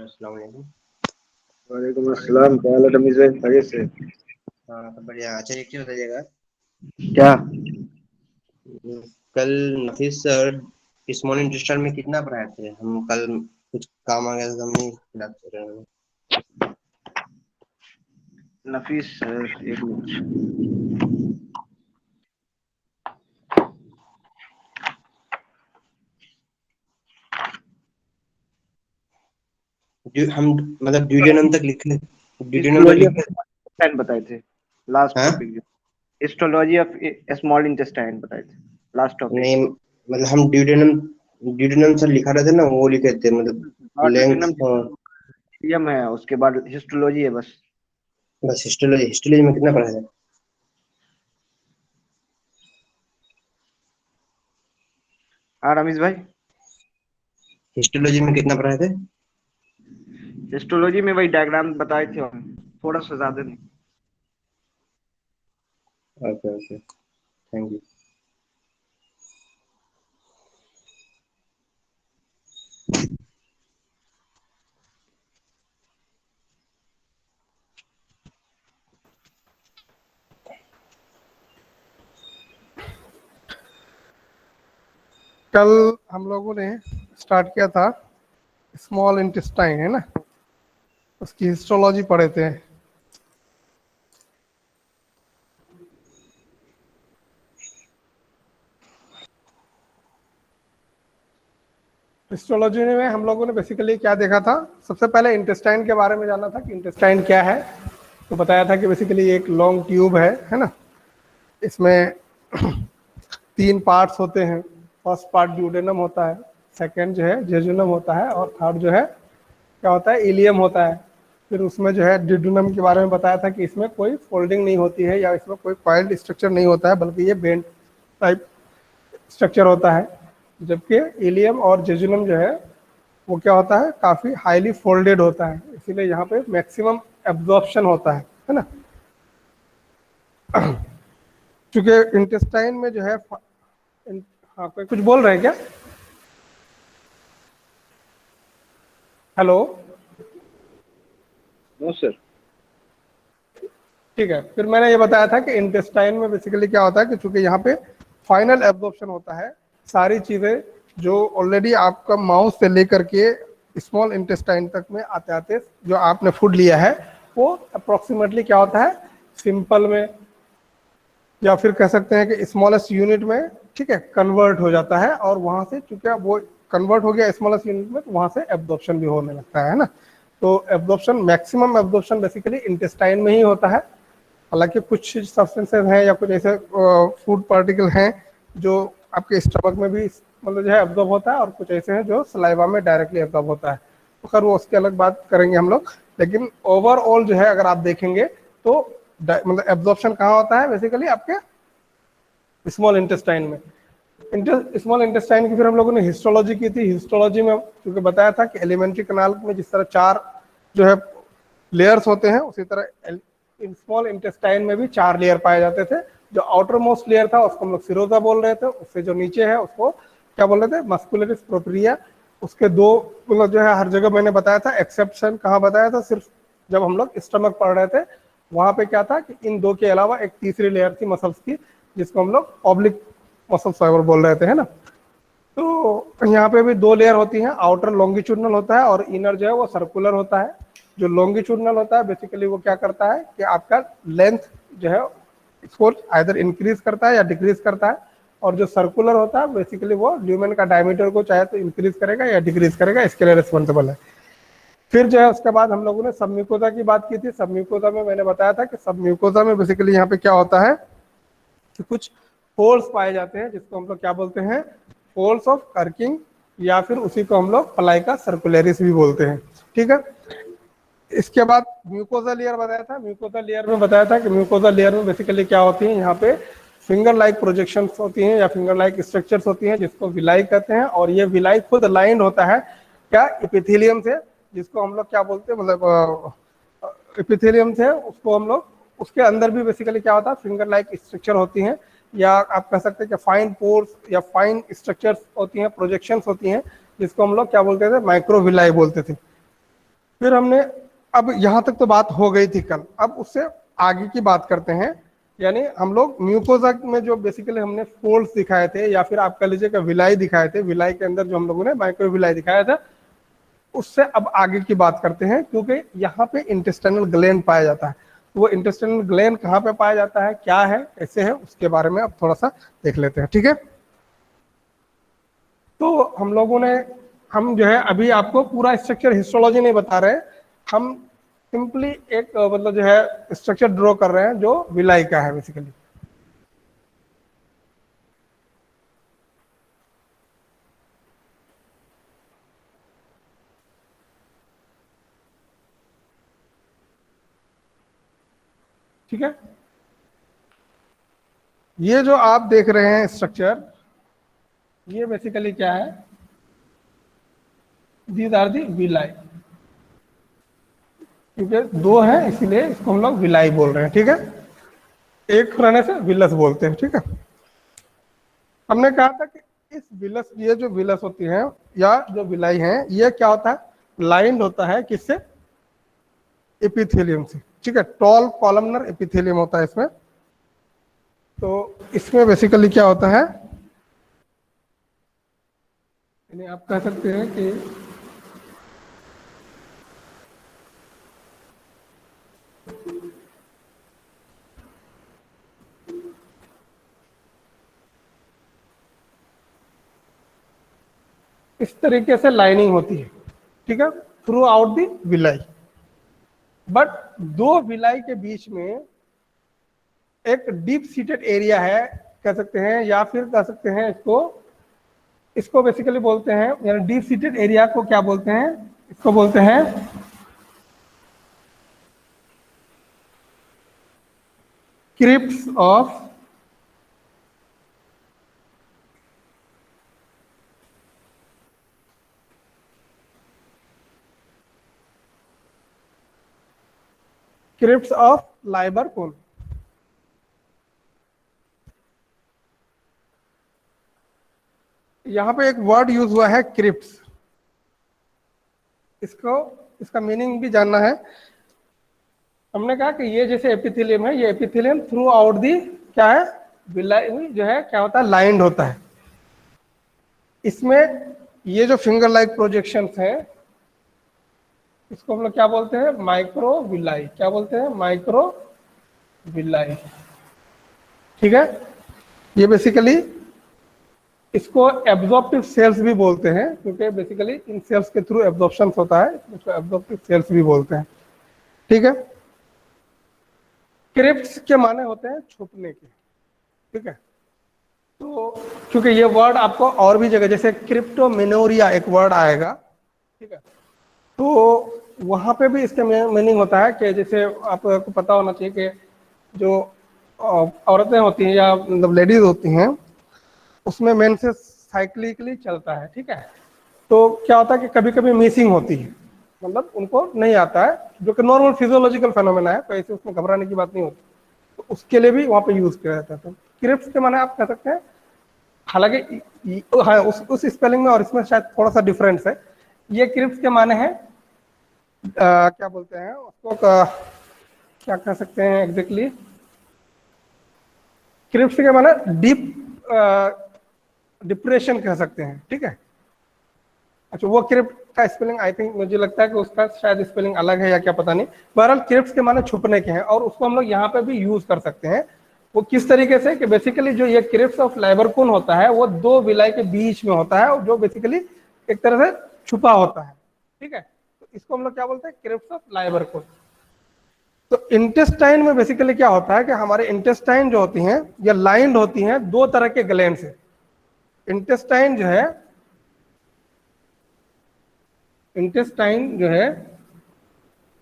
अस्सलाम वालेकुम। वालेकुम अस्सलाम। क्या हाल है रमीज भाई, खैरियत से? हाँ सब बढ़िया। अच्छा एक चीज बताइएगा। क्या? कल नफीस सर स्मॉल इंटेस्टाइन में कितना पढ़ाए थे? हम कल कुछ काम आ गया था तो हम नहीं याद कर रहे हैं। नफीस सर, एक मिनट। हम मतलब ड्यूडेनम तक लिखे। ड्यूडेनम तक हिस्टोलॉजी ऑफ लिखे। इंटेस्टाइन बताए थे लास्ट हाँ टॉपिक। जो हिस्टोलॉजी ऑफ स्मॉल इंटेस्टाइन बताए थे लास्ट टॉपिक। नहीं, मतलब हम ड्यूडेनम ड्यूडेनम सर लिखा रहे थे ना, वो लिखे थे मतलब और लेंथ ड्यूडेनम और है, उसके बाद हिस्टोलॉजी है बस। बस। हिस्टोलॉजी हिस्टोलॉजी में कितना पढ़ाए थे? हाँ रमीज भाई, हिस्टोलॉजी में कितना पढ़ाए थे? हिस्टोलॉजी में वही डायग्राम बताए थे हम, थोड़ा सा ज्यादा नहीं। Okay okay, thank you. कल हम लोगों ने स्टार्ट किया था स्मॉल इंटेस्टाइन, है ना, उसकी हिस्टोलॉजी पढ़े थे। हिस्टोलॉजी में हम लोगों ने बेसिकली क्या देखा था, सबसे पहले इंटेस्टाइन के बारे में जाना था कि इंटेस्टाइन क्या है। तो बताया था कि बेसिकली एक लॉन्ग ट्यूब है ना। इसमें तीन पार्ट्स होते हैं। फर्स्ट पार्ट ड्यूडेनम होता है, सेकंड जो है जेजुनम होता है, और थर्ड जो है क्या होता है, इलियम होता है। फिर उसमें जो है ड्यूडेनम के बारे में बताया था कि इसमें कोई फोल्डिंग नहीं होती है या इसमें कोई कॉइल्ड स्ट्रक्चर नहीं होता है, बल्कि ये बेंट टाइप स्ट्रक्चर होता है। जबकि इलियम और जेजुनम जो है वो क्या होता है, काफ़ी हाईली फोल्डेड होता है, इसीलिए यहाँ पे मैक्सिमम एब्जॉर्प्शन होता है ना। क्योंकि इंटेस्टाइन में जो है हाँ, कोई कुछ बोल रहे हैं क्या? हेलो। No sir. ठीक है, फिर मैंने ये बताया था कि इंटेस्टाइन में बेसिकली क्या होता है कि चूंकि यहाँ पे फाइनल एब्जॉर्प्शन होता है, सारी चीज़ें जो ऑलरेडी आपका माउथ से लेकर के स्मॉल इंटेस्टाइन तक में आते आते जो आपने फूड लिया है, वो अप्रोक्सीमेटली क्या होता है, सिंपल में या फिर कह सकते हैं कि स्मॉलेस्ट यूनिट में, ठीक है, कन्वर्ट हो जाता है। और वहाँ से चूंकि वो कन्वर्ट हो गया स्मॉलेस्ट यूनिट में, तो वहाँ से एब्जॉर्प्शन भी होने लगता है ना। तो absorption, maximum absorption basically intestine में ही होता है। हालांकि कुछ सब्सटेंसेज हैं या कुछ ऐसे फूड पार्टिकल हैं जो आपके स्टमक में भी मतलब जो है एब्जॉर्ब होता है, और कुछ ऐसे हैं जो सलाइवा में डायरेक्टली एब्जॉर्ब होता है। तो खैर वो उसकी अलग बात करेंगे हम लोग। लेकिन ओवरऑल जो है अगर आप देखेंगे तो मतलब एब्जॉर्प्शन कहाँ होता है, बेसिकली आपके स्मॉल इंटेस्टाइन में। स्मॉल इंटेस्टाइन की फिर हम लोगों ने हिस्टोलॉजी की थी। हिस्टोलॉजी में क्योंकि बताया था कि एलिमेंट्री कनाल में जिस तरह चार जो है लेयर्स होते हैं, उसी तरह स्मॉल इंटेस्टाइन में भी चार लेयर पाए जाते थे। जो आउटर मोस्ट लेयर था उसको हम लोग सिरोजा बोल रहे थे, उससे जो नीचे है उसको क्या बोल रहे थे, मस्कुलरिस प्रोप्रिया। उसके दो मतलब जो है हर जगह मैंने बताया था, एक्सेप्शन कहाँ बताया था, सिर्फ जब हम लोग स्टमक पढ़ रहे थे वहां पे क्या था कि इन दो के अलावा एक तीसरी लेयर थी मसल्स की, जिसको हम लोग ऑब्लिक मसल फाइबर बोल रहे थे, है ना। तो यहाँ पे भी दो लेयर होती हैं, आउटर लॉन्गिट्यूडनल होता है और इनर जो है वो सर्कुलर होता है। जो लॉन्गिट्यूडनल होता है बेसिकली वो क्या करता है कि आपका लेंथ जो है इसको आइदर इंक्रीज करता है या डिक्रीज करता है। और जो सर्कुलर होता है बेसिकली वो ल्यूमेन का डायमीटर को चाहे तो इंक्रीज करेगा या डिक्रीज करेगा, इसके लिए रिस्पॉन्सिबल है। फिर जो है उसके बाद हम लोगों ने सबम्यूकोसा की बात की थी। सबम्यूकोसा में मैंने बताया था कि सबम्यूकोसा में बेसिकली यहाँ पे क्या होता है कि कुछ होल्स पाए जाते हैं, जिसको हम लोग क्या बोलते हैं, होल्स ऑफ कर्किंग, या फिर उसी को हम लोग फ्लाई का सर्कुलरिस भी बोलते हैं, ठीक है। इसके बाद म्यूकोसा लेयर बताया था। म्यूकोसा लेयर में बताया था कि म्यूकोसा लेयर में बेसिकली क्या होती है, यहाँ पे फिंगर लाइक प्रोजेक्शंस होती हैं या फिंगर लाइक स्ट्रक्चर्स होती हैं, जिसको विलाई कहते हैं। और ये विलाई खुद लाइंड होता है क्या, एपिथेलियम से, जिसको हम लोग क्या बोलते हैं, मतलब एपिथेलियम से उसको हम लोग, उसके अंदर भी बेसिकली क्या होता है, फिंगर लाइक स्ट्रक्चर होती हैं, या आप कह सकते हैं कि फाइन पोर्स या फाइन स्ट्रक्चर्स होती हैं, प्रोजेक्शंस होती हैं, जिसको हम लोग क्या बोलते थे, माइक्रोविलाई बोलते थे। फिर हमने, अब यहाँ तक तो बात हो गई थी कल, अब उससे आगे की बात करते हैं। यानी हम लोग म्यूकोजा में जो बेसिकली हमने फोल्ड्स दिखाए थे, या फिर आप कह लीजिए कि विलाई दिखाए थे, विलाई के अंदर जो हम लोगों ने माइक्रो विलाई दिखाया था, उससे अब आगे की बात करते हैं, क्योंकि यहाँ पे इंटेस्टाइनल ग्लैंड पाया जाता है। तो वो इंटेस्टाइनल ग्लैंड कहाँ पे पाया जाता है, क्या है, कैसे है, उसके बारे में अब थोड़ा सा देख लेते हैं, ठीक है। तो हम लोगों ने, हम जो है अभी आपको पूरा स्ट्रक्चर हिस्टोलॉजी नहीं बता रहे हैं, हम सिंपली एक मतलब जो है स्ट्रक्चर ड्रॉ कर रहे हैं जो विलाई का है बेसिकली। ठीक है, ये जो आप देख रहे हैं स्ट्रक्चर, ये बेसिकली क्या है, दीज आर दी विलाई, क्योंकि दो है इसीलिए इसको हम लोग विलाई बोल रहे हैं, ठीक है। एक रहने से विलस बोलते हैं, ठीक है। हमने कहा था कि इस विलस, ये जो विलस होती है या जो विलाई है, ये क्या होता है, लाइंड होता है किससे, एपिथेलियम से, ठीक है। टॉल कॉलमनर एपिथेलियम होता है इसमें। तो इसमें बेसिकली क्या होता है, यानी आप कह सकते हैं कि इस तरीके से लाइनिंग होती है, ठीक है, through out the villi. But दो विलाई के बीच में एक डीप सीटेड एरिया है, कह सकते हैं, या फिर कह सकते हैं इसको, इसको बेसिकली बोलते हैं, यानी डीप सीटेड एरिया को क्या बोलते हैं, इसको बोलते हैं crypts of crypts of Lieberkuhn. यहां पे एक वर्ड यूज हुआ है क्रिप्ट्स, इसको, इसका मीनिंग भी जानना है। हमने कहा कि ये जैसे एपिथेलियम है, ये एपिथेलियम थ्रू आउट दी क्या है, विलाई जो है क्या होता है, लाइंड होता है। इसमें ये जो फिंगर लाइक प्रोजेक्शंस है, इसको हम लोग क्या बोलते हैं, माइक्रो विलाई, क्या बोलते हैं, माइक्रो विलाई, ठीक है। ये बेसिकली इसको एब्जॉर्प्टिव सेल्स भी बोलते हैं, क्योंकि बेसिकली इन सेल्स के थ्रू एब्जॉर्प्शन होता है, इसको एब्जॉर्प्टिव सेल्स भी बोलते हैं, ठीक है। क्रिप्ट्स के माने होते हैं छुपने के, ठीक है। तो क्योंकि ये वर्ड आपको और भी जगह, जैसे क्रिप्टोमिनोरिया एक वर्ड आएगा, ठीक है, तो वहां पे भी इसका मीनिंग होता है कि जैसे आपको पता होना चाहिए कि जो औरतें होती हैं या मतलब लेडीज होती हैं, उसमें मेंसेस साइक्लिकली चलता है, ठीक है। तो क्या होता है कि कभी कभी मिसिंग होती है, मतलब उनको नहीं आता है, जो कि नॉर्मल फिजियोलॉजिकल फेनोमेना है, तो ऐसे उसमें घबराने की बात नहीं होती। तो उसके लिए भी वहाँ पे यूज किया जाता है। तो क्रिप्स के माने आप कह सकते हैं, हालांकि हाँ उस स्पेलिंग में और इसमें शायद थोड़ा सा डिफरेंस है। ये क्रिप्स के माने हैं क्या बोलते हैं उसको, क्या कह सकते हैं एग्जैक्टली, क्रिप्स के माने डीप डिप्रेशन कह सकते हैं, ठीक है। अच्छा, वो क्रिप्ट का स्पेलिंग आई थिंक मुझे लगता है कि उसका शायद स्पेलिंग अलग है या क्या पता नहीं। बहरहाल क्रिप्ट्स के माने छुपने के हैं, और उसको हम लोग यहाँ पे भी यूज कर सकते हैं। वो किस तरीके से कि बेसिकली जो ये क्रिप्ट्स ऑफ लाइबरकून होता है, वो दो विलाई के बीच में होता है, जो बेसिकली एक तरह से छुपा होता है, ठीक है। तो इसको हम लोग क्या बोलते हैं, क्रिप्ट्स ऑफ लाइबरकून। तो इंटेस्टाइन में बेसिकली क्या होता है कि हमारे इंटेस्टाइन जो होती हैं, ये लाइंड होती हैं दो तरह के ग्लैंड से। इंटेस्टाइन जो है, इंटेस्टाइन जो है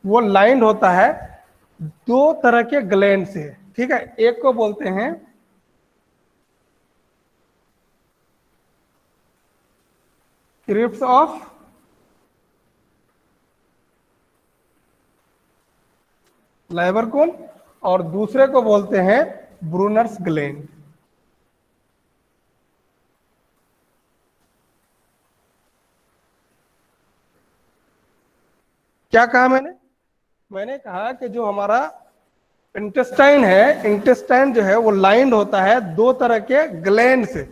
वो लाइंड होता है दो तरह के ग्लैंड से, ठीक है। एक को बोलते हैं क्रिप्स ऑफ लाइबरकून, और दूसरे को बोलते हैं ब्रूनर्स ग्लैंड। क्या कहा मैंने कहा कि जो हमारा इंटेस्टाइन है, इंटेस्टाइन जो है वो लाइंड होता है दो तरह के ग्लैंड से।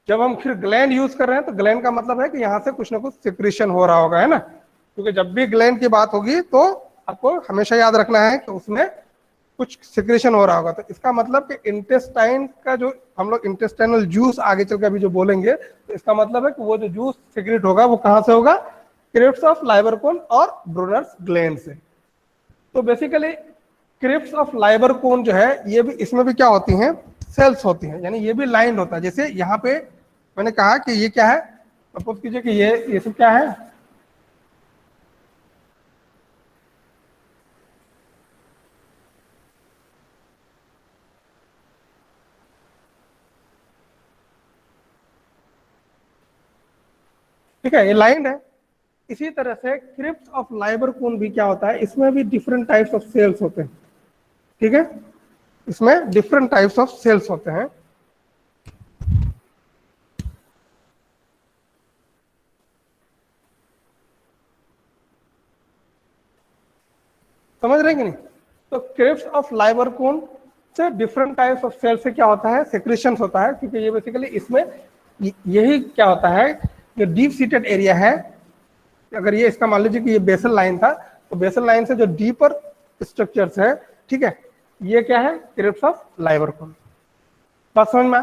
जब हम फिर ग्लैंड यूज कर रहे हैं तो ग्लैंड का मतलब है कि यहाँ से कुछ ना कुछ सिक्रीशन हो रहा होगा, है ना, क्योंकि जब भी ग्लैंड की बात होगी तो आपको हमेशा याद रखना है कि उसमें कुछ सिक्रेशन हो रहा होगा। तो इसका मतलब कि इंटेस्टाइन का जो हम लोग इंटेस्टाइनल जूस आगे चल के अभी जो बोलेंगे, तो इसका मतलब है कि वो जो जूस सिक्रेट होगा वो कहाँ से होगा, क्रिप्स ऑफ लाइबरकोन और ब्रूनर्स ग्लैंड से। तो बेसिकली क्रिप्स ऑफ लाइबरकोन जो है ये भी, इसमें भी क्या होती हैं, सेल्स होती हैं, यानी ये भी लाइंड होता है। जैसे यहाँ पे मैंने कहा कि ये क्या है, सपोज कीजिए कि ये सब क्या है, ठीक है, ये लाइंड है। इसी तरह से क्रिप्स ऑफ लाइबरकोन भी क्या होता है, इसमें भी डिफरेंट टाइप्स ऑफ सेल्स होते हैं, ठीक है, इसमें डिफरेंट टाइप्स ऑफ सेल्स होते हैं। समझ रहे हैं कि नहीं? तो क्रिप्स ऑफ लाइबरकोन से डिफरेंट टाइप्स ऑफ सेल से क्या होता है, सेक्रेशन होता है, क्योंकि ये बेसिकली इसमें यही क्या होता है, जो डीप सीटेड एरिया है, अगर ये इसका मान लीजिए कि ये बेसल लाइन था, तो बेसल लाइन से जो डीपर स्ट्रक्चर्स है, ठीक है, ये क्या है, क्रिप्स ऑफ लाइबरकोन। बात समझ में?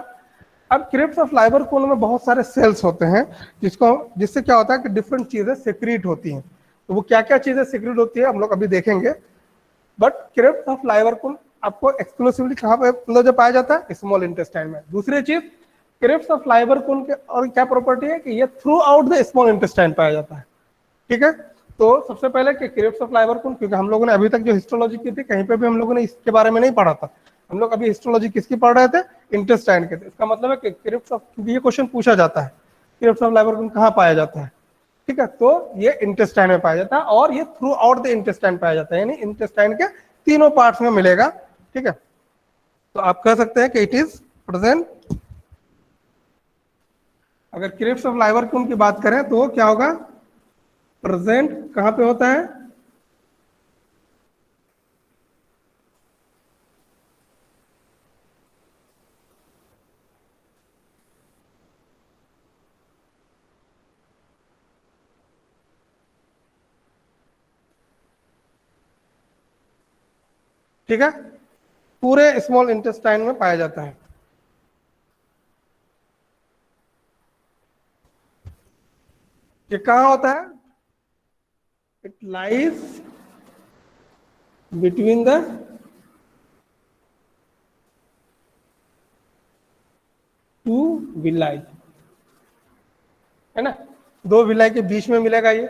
अब क्रिप्स ऑफ लाइबरकोन में बहुत सारे सेल्स होते हैं जिससे क्या होता है कि डिफरेंट चीजें सिक्रीट होती हैं। तो वो क्या क्या चीजें सिक्रीट होती है हम लोग अभी देखेंगे। बट क्रिप्स ऑफ लाइबरकोन आपको एक्सक्लूसिवली कहाँ पे मतलब जो पाया जाता है, स्मॉल इंटेस्टाइन में। दूसरी चीज, क्रिप्स ऑफ लाइबरकोन के और क्या प्रॉपर्टी है कि ये through out the small intestine पाया जाता है, ठीक है। तो सबसे पहले कि क्रिप्स ऑफ लाइबरकोन, क्योंकि हम लोगों ने अभी तक जो हिस्टोलॉजी की थी कहीं पे भी हम लोगों ने इसके बारे में नहीं पढ़ा था, हम लोग अभी हिस्टोलॉजी किसकी पढ़ रहे थे, इंटेस्टाइन के थे। इसका मतलब है कि क्रिप्स ऑफ, क्योंकि ये क्वेश्चन पूछा जाता है क्रिप्स ऑफ लाइबरकोन कहाँ पाया जाता है, ठीक है, तो ये इंटेस्टाइन में पाया जाता है और ये थ्रू आउट द इंटेस्टाइन पाया जाता है, यानी इंटेस्टाइन के तीनों पार्ट्स में मिलेगा, ठीक है। तो आप कह सकते हैं कि इट इज प्रेजेंट। अगर क्रिप्स ऑफ लाइबरकोन की बात करें तो क्या होगा, प्रेजेंट कहां पे होता है, ठीक है, पूरे स्मॉल इंटेस्टाइन में पाया जाता है। ये कहां होता है, it lies between the two villi, है ना, दो विलाई के बीच में मिलेगा ये।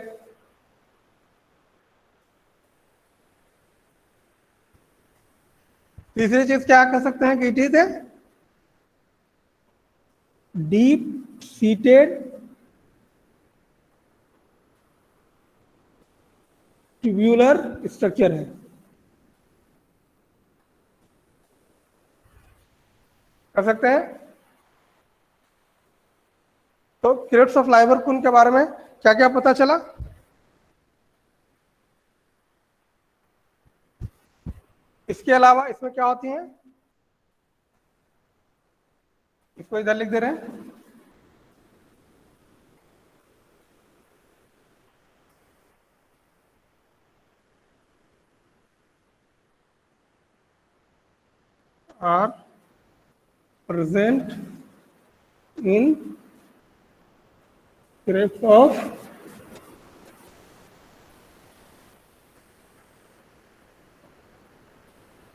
तीसरी चीज क्या कह सकते हैं कि it is a deep seated tubular structure है। कर सकते हैं। तो क्रिप्स ऑफ लाइबरकोन के बारे में क्या क्या पता चला, इसके अलावा इसमें क्या होती हैं, इसको इधर लिख दे रहे हैं, are present in crypts of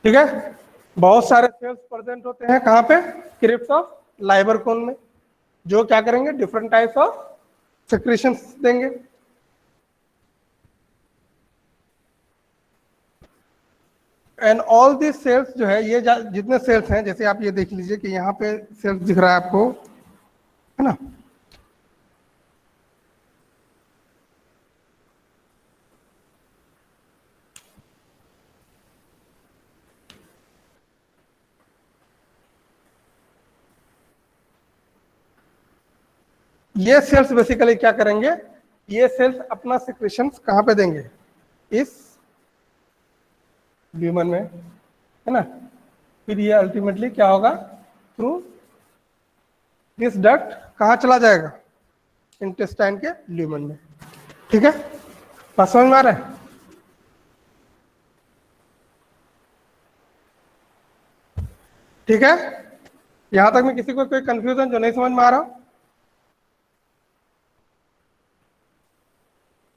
ठीक है, बहुत सारे सेल्स प्रेजेंट होते हैं कहां पे, क्रिप्स ऑफ लाइबरकोन में, जो क्या करेंगे, डिफरेंट टाइप्स ऑफ सेक्रेशंस देंगे। एंड ऑल दिस सेल्स जो है, ये जितने सेल्स हैं, जैसे आप ये देख लीजिए कि यहाँ पे सेल्स दिख रहा है आपको, है ना, ये सेल्स बेसिकली क्या करेंगे, ये सेल्स अपना सिक्रेशन कहां पे देंगे, इस ल्यूमन में, है ना। फिर ये अल्टीमेटली क्या होगा, थ्रू दिस डक्ट कहाँ चला जाएगा, इंटेस्टाइन के ल्यूमन में। ठीक है, बात समझ में आ रहा है? ठीक है, यहां तक में किसी को कोई कंफ्यूजन जो नहीं समझ में आ रहा?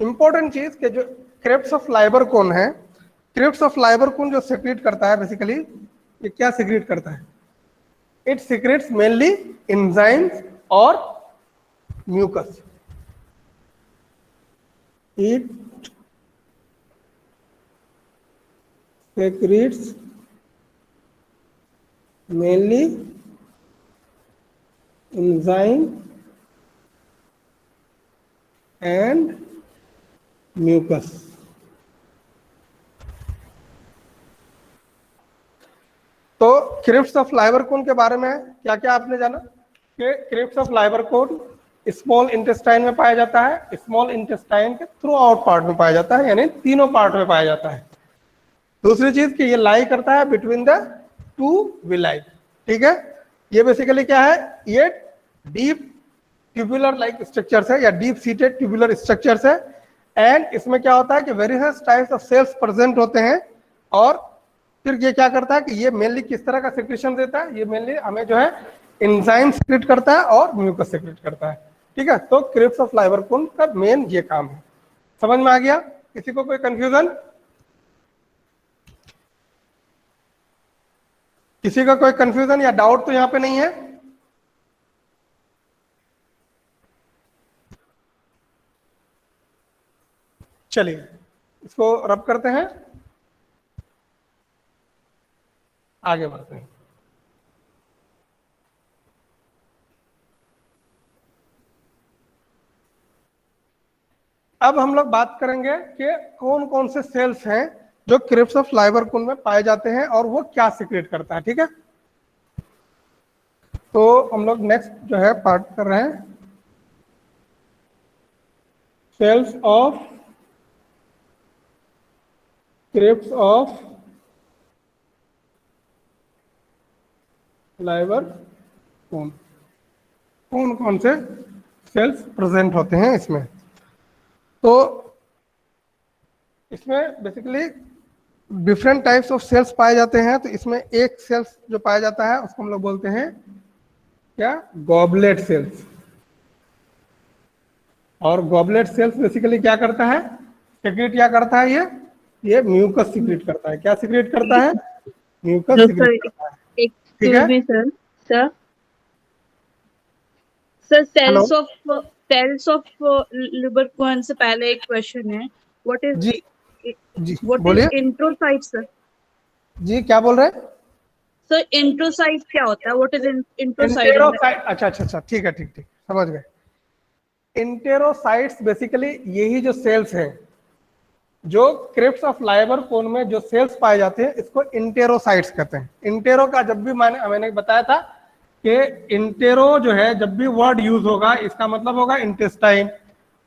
इंपॉर्टेंट चीज के जो क्रेब्स ऑफ लाइबर कोन है, क्रेब्स ऑफ लाइबर कोन जो सेक्रेट करता है बेसिकली, ये क्या सेक्रेट करता है? इट सीक्रेट्स मेनली एंजाइम्स और म्यूकस। इट secretes mainly enzyme and mucus। तो क्रिप्स ऑफ लाइबर कोन के बारे में क्या क्या आपने जाना कि crypts of Lieberkuhn small intestine में पाया जाता है, स्मॉल इंटेस्टाइन के थ्रू आउट पार्ट में पाया जाता है, यानी तीनों पार्ट में पाया जाता है। दूसरी चीज कि ये लाई करता है बिटवीन द टू विलाई। ठीक है, ये बेसिकली क्या है, ये डीप ट्यूबुलर लाइक स्ट्रक्चर्स है या डीप सीटेड ट्यूबुलर स्ट्रक्चर्स है। एंड इसमें क्या होता है कि various types of cells present होते हैं। और फिर ये क्या करता है कि ये मेनली किस तरह का सेक्रेशन देता है, ये मेनली हमें जो है एंजाइम सेक्रेट करता है और म्यूकस सेक्रेट करता है। ठीक है, तो क्रिप्स ऑफ लाइबर कोन का मेन ये काम है। समझ में आ गया? किसी को कोई कंफ्यूजन? किसी का कोई कंफ्यूजन या डाउट तो यहां पे नहीं है? चलिए इसको रब करते हैं, आगे बढ़ते हैं। अब हम लोग बात करेंगे कि कौन कौन से सेल्स हैं जो क्रिप्स ऑफ लाइबर कोन में पाए जाते हैं और वो क्या सीक्रेट करता है। ठीक है, तो हम लोग नेक्स्ट जो है पार्ट कर रहे हैं cells of crypts of Lieberkuhn. कौन कौन से सेल्स प्रेजेंट होते हैं इसमें? तो इसमें basically different types of cells पाए जाते हैं। तो इसमें एक सेल्स जो पाया जाता है उसको हम लोग बोलते हैं क्या, गॉबलेट सेल्स। और गॉबलेट सेल्स बेसिकली क्या करता है, सीक्रेट क्या करता है, ये म्यूकस सीक्रेट करता है। क्या सीक्रेट करता है? म्यूकस सीक्रेट करता है। ठीक है sir, cells of Lieberkuhn से पहले एक क्वेश्चन है, व्हाट इज जी जी व्हाट बोलिए इज इंट्रोसाइट सर? जी, क्या बोल रहे हैं सर इंट्रोसाइट क्या होता है, व्हाट इज इंट्रोसाइट? इंटेरोसाइट? अच्छा अच्छा अच्छा, ठीक है, ठीक ठीक, समझ गए। इंटेरोसाइट्स बेसिकली यही जो सेल्स हैं जो क्रिप्स ऑफ लाइबर कोन में जो सेल्स पाए जाते हैं इसको इंटेरोसाइट्स कहते हैं। इंटेरो का जब भी मैंने बताया था कि इंटेरो जो है जब भी वर्ड यूज होगा इसका मतलब होगा इंटेस्टाइन,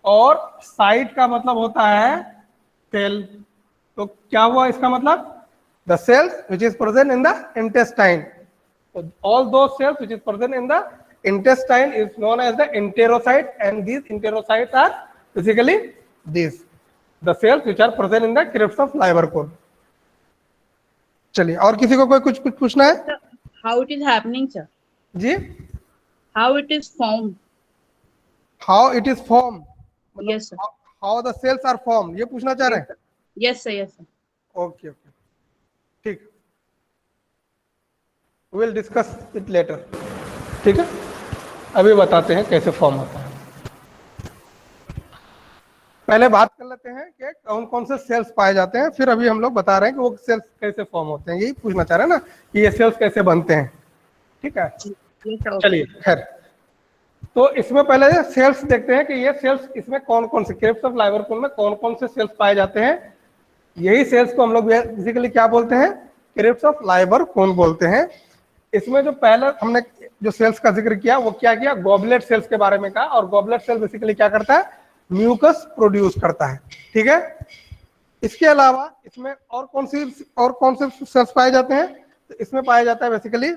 और साइट का मतलब होता है सेल। तो क्या हुआ इसका मतलब, the cells which is present in the intestine. So all those cells which is present in the intestine is known as the enterocyte, and these enterocytes are basically these the cells which are present in the crypts of liber cone. चलिए, और किसी को कोई कुछ पूछना है? How it is happening sir? जी, how it is form? How it is form, yes sir, how the cells are form, ये पूछना चाह रहे हैं? Yes sir, yes sir. Okay okay, ठीक, विल डिस्कस इट लेटर। ठीक है, अभी बताते हैं कैसे फॉर्म होता है। पहले बात कर लेते हैं कि कौन कौन से सेल्स पाए जाते हैं, फिर अभी हम लोग बता रहे हैं कि वो सेल्स कैसे फॉर्म होते हैं। यही पूछना चाह रहे हैं ना कि ये सेल्स कैसे बनते हैं। ठीक है, चलिए खैर, तो इसमें पहले सेल्स देखते हैं कि ये सेल्स इसमें कौन कौन से क्रिप्स ऑफ लाइबर कोन में कौन कौन से सेल्स पाए जाते हैं। यही सेल्स को हम लोग बेसिकली क्या बोलते हैं, क्रिप्स ऑफ लाइबर कोन बोलते हैं। इसमें जो पहले हमने जो सेल्स का जिक्र किया वो क्या किया, गॉबलेट सेल्स के बारे में कहा। और गॉबलेट सेल बेसिकली क्या करता है, म्यूकस प्रोड्यूस करता है। ठीक है, इसके अलावा इसमें और कौन से सेल्स पाए जाते हैं? तो इसमें पाया जाता है बेसिकली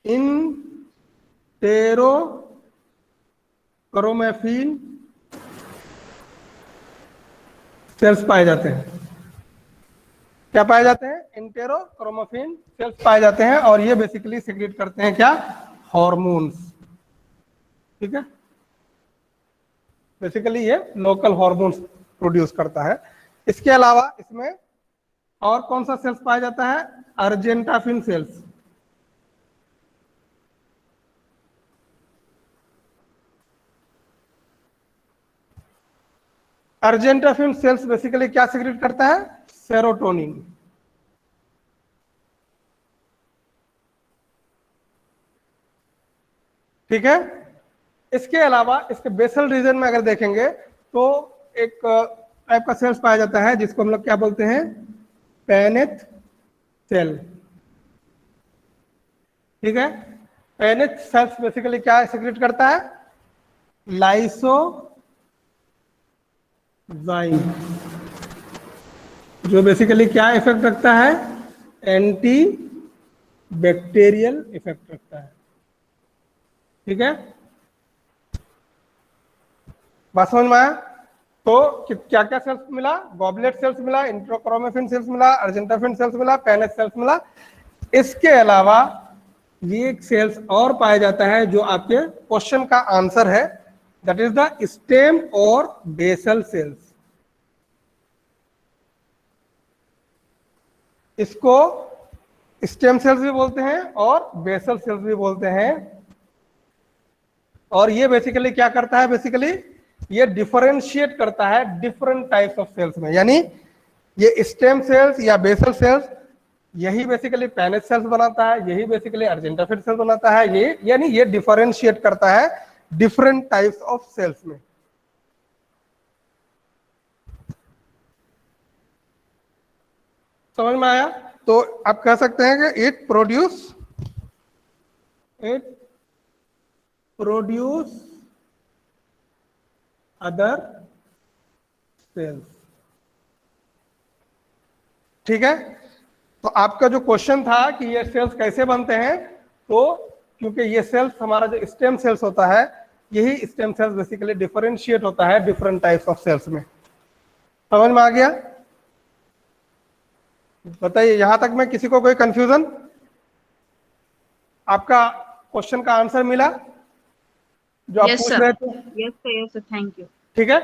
इंटेरोक्रोमेफिन सेल्स पाए जाते हैं। क्या पाए जाते हैं? इंटेरोक्रोमेफिन सेल्स पाए जाते हैं, और ये बेसिकली सिक्रीट करते हैं क्या? हॉर्मोन्स। ठीक है, बेसिकली ये लोकल हॉर्मोन्स प्रोड्यूस करता है। इसके अलावा इसमें और कौन सा सेल्स पाया जाता है? Argentaffin cells. Argentaffin cells basically क्या सिक्रीट करता है? सेरोटोनिन। ठीक है, इसके अलावा इसके बेसल रीजन में अगर देखेंगे तो एक टाइप का सेल्स पाया जाता है जिसको हम लोग क्या बोलते हैं? Paneth cell. ठीक है, पैनेथ सेल्स बेसिकली क्या सिक्रीट करता है? लाइसोजाइम, जो बेसिकली क्या इफेक्ट रखता है? एंटी बैक्टीरियल इफेक्ट रखता है। ठीक है, बात समझ में आया? तो क्या क्या सेल्स मिला? गॉबलेट सेल्स मिला, इंट्रोक्रोमेफिन सेल्स मिला, अर्जेंटाफिन सेल्स मिला, पैनेथ सेल्स मिला। इसके अलावा ये एक सेल्स और पाया जाता है जो आपके क्वेश्चन का आंसर है, दैट इज द स्टेम और बेसल सेल्स। इसको स्टेम सेल्स भी बोलते हैं और बेसल सेल्स भी बोलते हैं। और ये बेसिकली क्या करता है? बेसिकली ये डिफरेंशिएट करता है डिफरेंट टाइप्स ऑफ सेल्स में, यानी ये स्टेम सेल्स या बेसल सेल्स, यही बेसिकली पैनेथ सेल्स बनाता है, यही बेसिकली अर्जेंटाफिन सेल्स बनाता है, ये यानी ये डिफरेंशिएट करता है डिफरेंट टाइप्स ऑफ सेल्स में। समझ में आया? तो आप कह सकते हैं कि इट प्रोड्यूस अदर सेल्स। ठीक है, तो आपका जो क्वेश्चन था कि ये सेल्स कैसे बनते हैं, तो क्योंकि ये सेल्स हमारा जो स्टेम सेल्स होता है, यही स्टेम सेल्स बेसिकली डिफरेंशिएट होता है डिफरेंट टाइप्स ऑफ सेल्स में। समझ में आ गया? बताइए, यहां तक में किसी को कोई कंफ्यूजन? आपका क्वेश्चन का आंसर मिला जो आप पूछ रहे थे? Yes sir, thank you. ठीक है,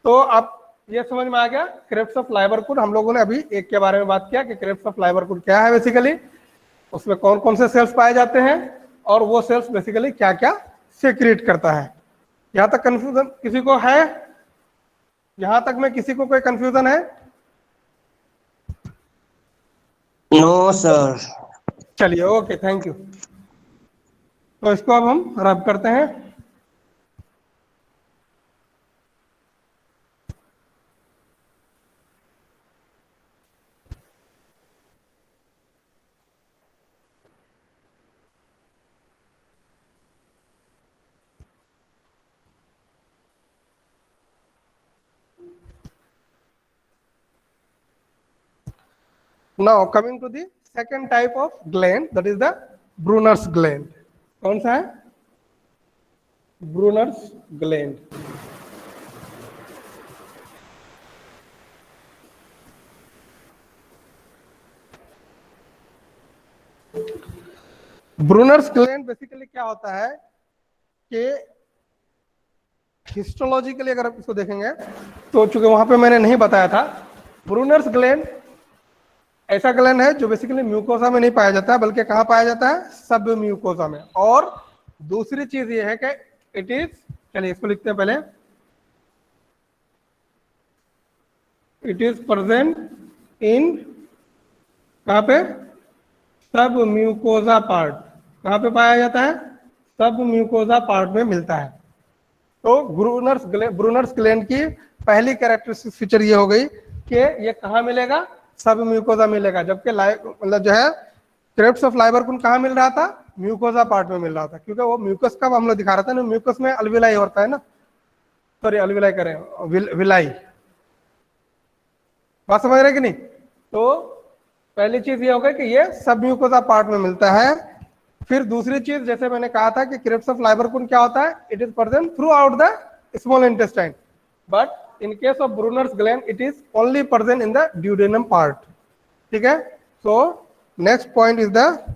तो आप ये समझ में आ गया क्रेब्स ऑफ लाइवरकुड। हम लोगों ने अभी एक के बारे में बात किया कि क्रेब्स ऑफ लाइवरकुड क्या है, बेसिकली उसमें कौन कौन से सेल्स पाए जाते हैं और वो सेल्स बेसिकली क्या क्या सिक्रीट करता है। यहां तक कंफ्यूजन किसी को है? यहां तक में किसी को कोई कंफ्यूजन है? No sir. चलिए, ओके, थैंक यू। तो इसको अब हम रब करते हैं। Now coming to the second type of gland, that is the Brunner's gland. कौन सा है? Brunner's gland. Brunner's gland basically क्या होता है कि हिस्टोलॉजिकली अगर आप इसको देखेंगे तो चूंकि वहां पे मैंने नहीं बताया था, ब्रूनर्स ग्लैंड ऐसा ग्लैंड है जो बेसिकली म्यूकोसा में नहीं पाया जाता है, बल्कि कहाँ पाया जाता है? सब म्यूकोसा में। और दूसरी चीज ये है कि इट इज, चलिए इसको लिखते हैं पहले, इट इज प्रेजेंट इन, कहाँ पे? सब म्यूकोसा पार्ट। कहाँ पे पाया जाता है? सब म्यूकोसा पार्ट में मिलता है। तो ब्रूनर्स ग्लैंड की पहली कैरेक्टरिस्टिक फीचर ये हो गई कि ये कहाँ मिलेगा? सब म्यूकोसा मिलेगा। जबकि मतलब जो है क्रेब्स ऑफ लाइवरकुड कहाँ मिल रहा था? म्यूकोसा पार्ट में मिल रहा था, क्योंकि वो म्यूकस का हम लोग दिखा रहा था ना, म्यूकस में अल्विलाई होता है ना, सॉरी अल्विलाई करें, विलाई, बात समझ रहे कि नहीं? तो पहली चीज ये होगा कि ये सब म्यूकोसा पार्ट में मिलता है। फिर दूसरी चीज, जैसे मैंने कहा था कि क्रिप्स ऑफ लाइबरकुन क्या होता है, it is present through out the small intestine, but in case of Brunner's gland it is only present in the duodenum part. ठीक है, so next point is the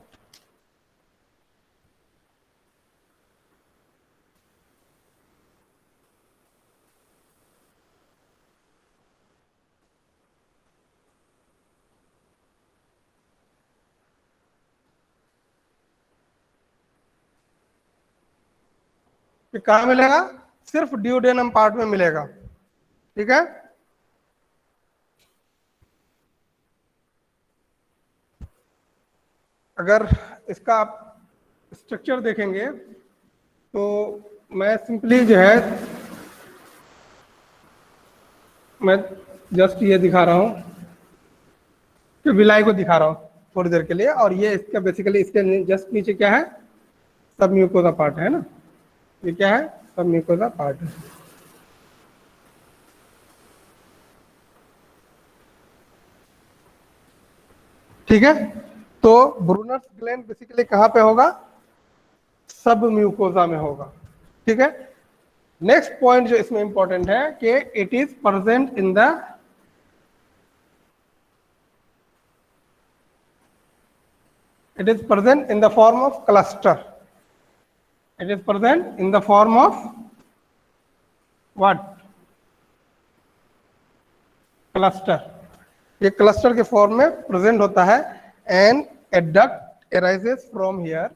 कि कहाँ मिलेगा, सिर्फ ड्यूडेनम पार्ट में मिलेगा। ठीक है, अगर इसका आप स्ट्रक्चर देखेंगे तो मैं सिंपली जो है मैं जस्ट ये दिखा रहा हूँ कि विलाई को दिखा रहा हूँ थोड़ी देर के लिए, और ये इसका बेसिकली इसके जस्ट नीचे क्या है, सब म्यूकोसा पार्ट है ना, ये क्या है, सब म्यूकोसा पार्ट है। ठीक है, तो ब्रूनर्स ग्लैंड बेसिकली कहाँ पे होगा, सब म्यूकोसा में होगा। ठीक है, नेक्स्ट पॉइंट जो इसमें इंपॉर्टेंट है कि it is present in the form of cluster. It is present in the form of what, cluster. ये क्लस्टर के फॉर्म में प्रेजेंट होता है। And A duct arises from here,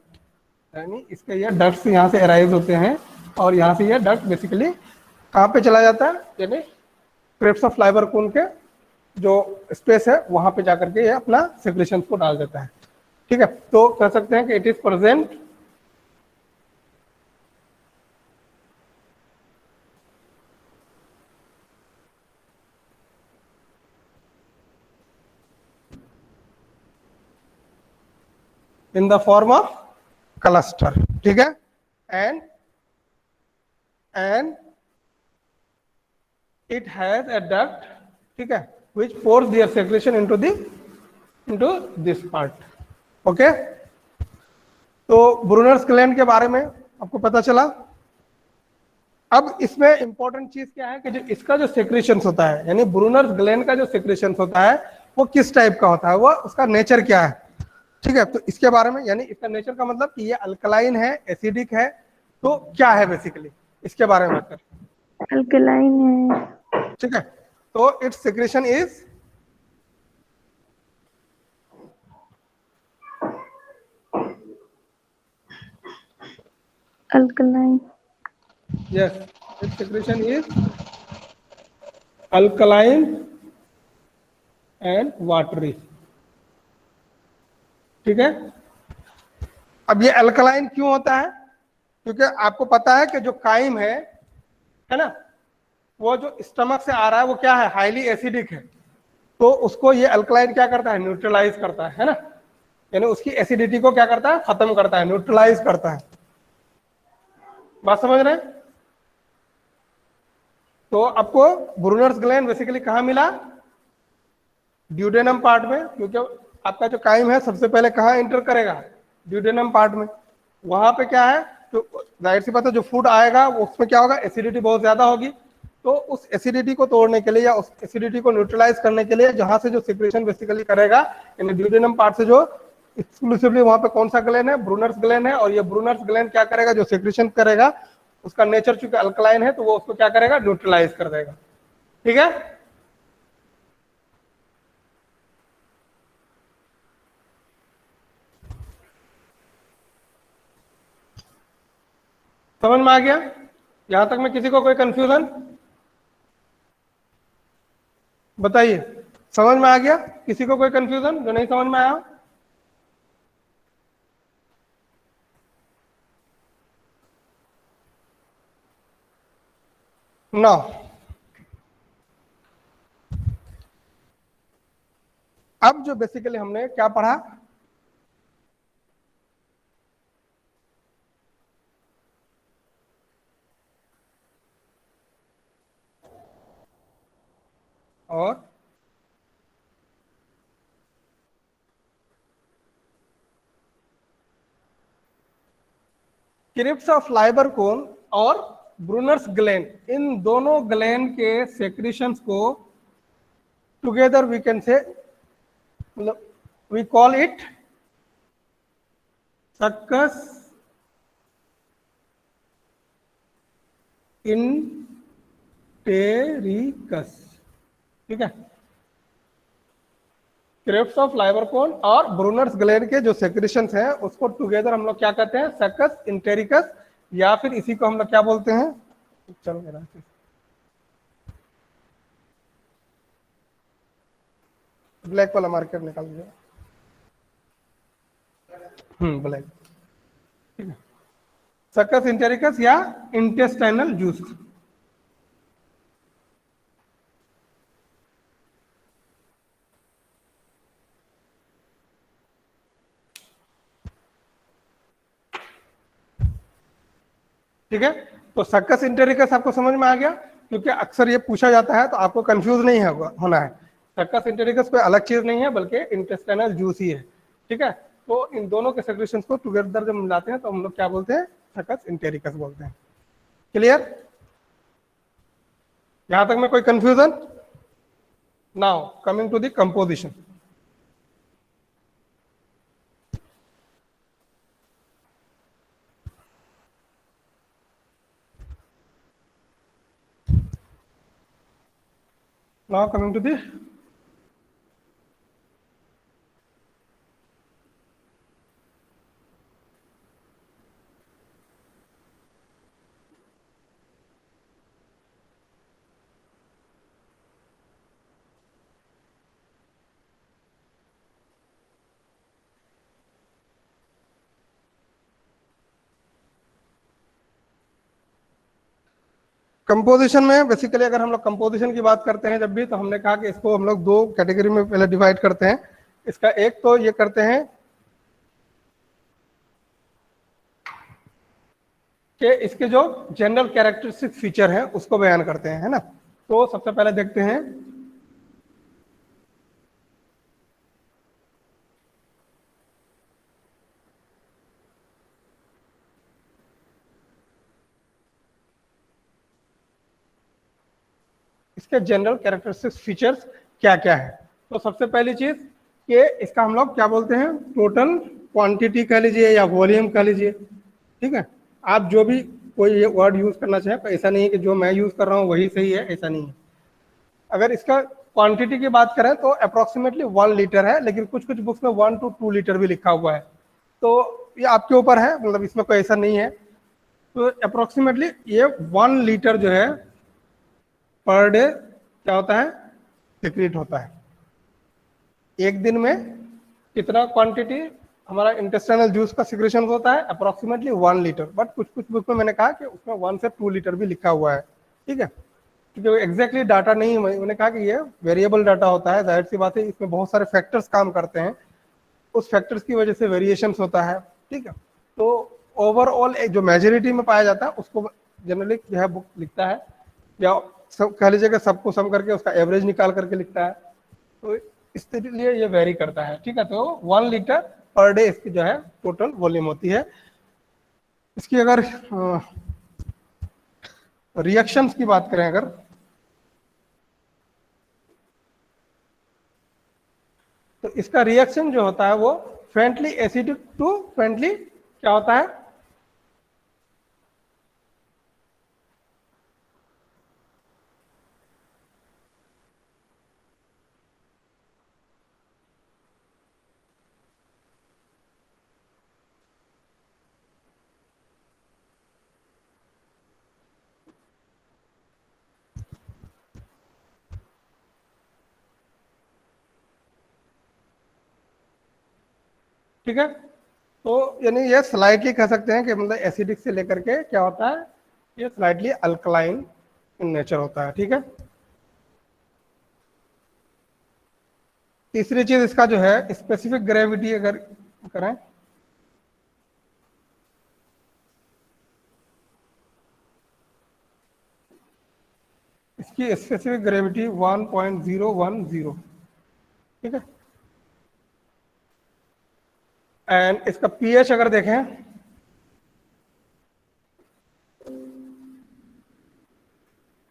यानी इसके ये डक्ट्स यहाँ से अराइज होते हैं, और यहाँ से ये डक्ट बेसिकली कहाँ पे चला जाता है, यानी क्रिप्स ऑफ लाइबरकुन के जो स्पेस है वहां पे जाकर के ये अपना सेक्रेशन को डाल देता है। ठीक है, तो कह सकते हैं कि it is present in the form of cluster. ठीक है, and it has a duct, ठीक है, which pours their secretion into this part. Okay, तो ब्रूनर्स ग्लैंड के बारे में आपको पता चला। अब इसमें इंपॉर्टेंट चीज क्या है कि जो इसका जो सेक्रेशन होता है, यानी ब्रूनर्स ग्लैंड का जो सेक्रेशन होता है वो किस टाइप का होता है, वो उसका नेचर क्या है। ठीक है, तो इसके बारे में, यानी इसका नेचर का मतलब कि ये अल्कलाइन है, एसिडिक है, तो क्या है बेसिकली, इसके बारे में बात करें। अल्कलाइन है। ठीक है, तो it's secretion is alkaline. yes, its secretion is alkaline and watery. ठीक है, अब ये अल्कलाइन क्यों होता है, क्योंकि आपको पता है कि जो काइम है ना, वो जो स्टमक से आ रहा है वो क्या है, हाईली एसिडिक है, तो उसको ये अल्कलाइन क्या करता है, न्यूट्रलाइज करता है ना, यानी उसकी एसिडिटी को क्या करता है, खत्म करता है, न्यूट्रलाइज करता है। बात समझ रहे हैं? तो आपको ब्रूनर्स ग्लैंड बेसिकली कहाँ मिला, ड्यूडेनम पार्ट में, क्योंकि आपका जो काइम है सबसे पहले कहाँ एंटर करेगा, ड्यूडेनम पार्ट में। वहां पे क्या है, तो जाहिर सी बात है जो फूड आएगा वो उसमें क्या होगा, एसिडिटी बहुत ज्यादा होगी, तो उस एसिडिटी को तोड़ने के लिए या उस एसिडिटी को न्यूट्रलाइज करने के लिए जहां से जो सिक्रेशन बेसिकली करेगा, यानी ड्यूडेनम पार्ट से जो एक्सक्लूसिवली वहां पे कौन सा ग्लैंड है, ब्रूनर्स ग्लैंड है, और ये ब्रूनर्स ग्लैंड क्या करेगा, जो सिक्रेशन करेगा उसका नेचर चूंकि अल्कलाइन है तो वो उसको क्या करेगा, न्यूट्रलाइज कर देगा। ठीक है, समझ में आ गया यहां तक में, किसी को कोई कंफ्यूजन बताइए, समझ में आ गया किसी को कोई कंफ्यूजन जो नहीं समझ में आया? नो, अब जो बेसिकली हमने क्या पढ़ा, और क्रिप्स ऑफ लाइबरकोन और ब्रूनर्स ग्लैंड, इन दोनों ग्लैंड के सेक्रेशंस को टुगेदर वी कैन से, मतलब वी कॉल इट सक्कस इंटेरिकस। ठीक है, क्रिप्स ऑफ लाइबरकोन और ब्रूनर्स ग्लैंड के जो सेक्रेशंस हैं उसको टुगेदर हम लोग क्या कहते हैं, सक्कस इंटेरिकस, या फिर इसी को हम लोग क्या बोलते हैं, चल मेरा ब्लैक वाला मार्कर निकाल दीजिए, ब्लैक। ठीक है, सक्कस इंटेरिकस या इंटेस्टाइनल जूस। ठीक है, तो सक्कस इंटेरिकस आपको समझ में आ गया, क्योंकि अक्सर ये पूछा जाता है तो आपको कंफ्यूज नहीं होना है। सक्कस इंटेरिकस कोई अलग चीज नहीं है बल्कि इंटेस्टाइनल जूस ही है। ठीक है, तो इन दोनों के सेक्रेशंस को टुगेदर जब मिलाते हैं तो हम लोग क्या बोलते हैं, सक्कस इंटेरिकस बोलते हैं। क्लियर, यहां तक में कोई confusion? Now coming to the composition. Now coming to the composition में बेसिकली अगर हम लोग कंपोजिशन की बात करते हैं जब भी, तो हमने कहा कि इसको हम लोग दो कैटेगरी में पहले डिवाइड करते हैं। इसका एक तो ये करते हैं कि इसके जो जनरल कैरेक्टरिस्टिक फीचर है उसको बयान करते हैं, है ना। तो सबसे पहले देखते हैं इसके जनरल कैरेक्टरिस्टिक्स फीचर्स क्या क्या है। तो सबसे पहली चीज कि इसका हम लोग क्या बोलते हैं, टोटल क्वांटिटी कह लीजिए या वॉल्यूम कह लीजिए। ठीक है, आप जो भी कोई ये वर्ड यूज करना चाहे, तो ऐसा नहीं है कि जो मैं यूज कर रहा हूँ वही सही है, ऐसा नहीं है। अगर इसका क्वांटिटी की बात करें तो अप्रोक्सीमेटली 1 लीटर है, लेकिन कुछ कुछ बुक्स में 1 to 2 लीटर भी लिखा हुआ है, तो ये आपके ऊपर है, मतलब इसमें कोई ऐसा नहीं है। तो अप्रोक्सीमेटली ये 1 लीटर जो है पर डे क्या होता है, सिक्रीट होता है। एक दिन में कितना क्वांटिटी हमारा इंटेस्टाइनल जूस का सिक्रेशन होता है, अप्रोक्सीमेटली 1 लीटर। बट कुछ कुछ बुक में मैंने कहा कि उसमें 1 से 2 लीटर भी लिखा हुआ है। ठीक है, क्योंकि एग्जैक्टली डाटा नहीं, मैंने कहा कि ये वेरिएबल डाटा होता है, जाहिर सी बात है इसमें बहुत सारे फैक्टर्स काम करते हैं, उस फैक्टर्स की वजह से वेरिएशंस होता है। ठीक है, तो ओवरऑल जो मेजोरिटी में पाया जाता है उसको जनरली जो है बुक लिखता है, या सब कह लीजिएगा सबको सम करके उसका एवरेज निकाल करके लिखता है। तो इसके लिए ये वेरी करता है। ठीक है, तो 1 लीटर पर डे इसकी जो है टोटल वॉल्यूम होती है। इसकी अगर रिएक्शंस की बात करें अगर, तो इसका रिएक्शन जो होता है वो फ्रेंडली एसिडिक टू फ्रेंडली क्या होता है, ठीक है। तो यानी ये स्लाइटली कह सकते हैं कि मतलब एसिडिक से लेकर के क्या होता है, ये स्लाइटली अल्कलाइन इन नेचर होता है। ठीक है, तीसरी चीज इसका जो है स्पेसिफिक ग्रेविटी अगर करें, इसकी स्पेसिफिक ग्रेविटी 1.010। ठीक है, एंड इसका पीएच अगर देखें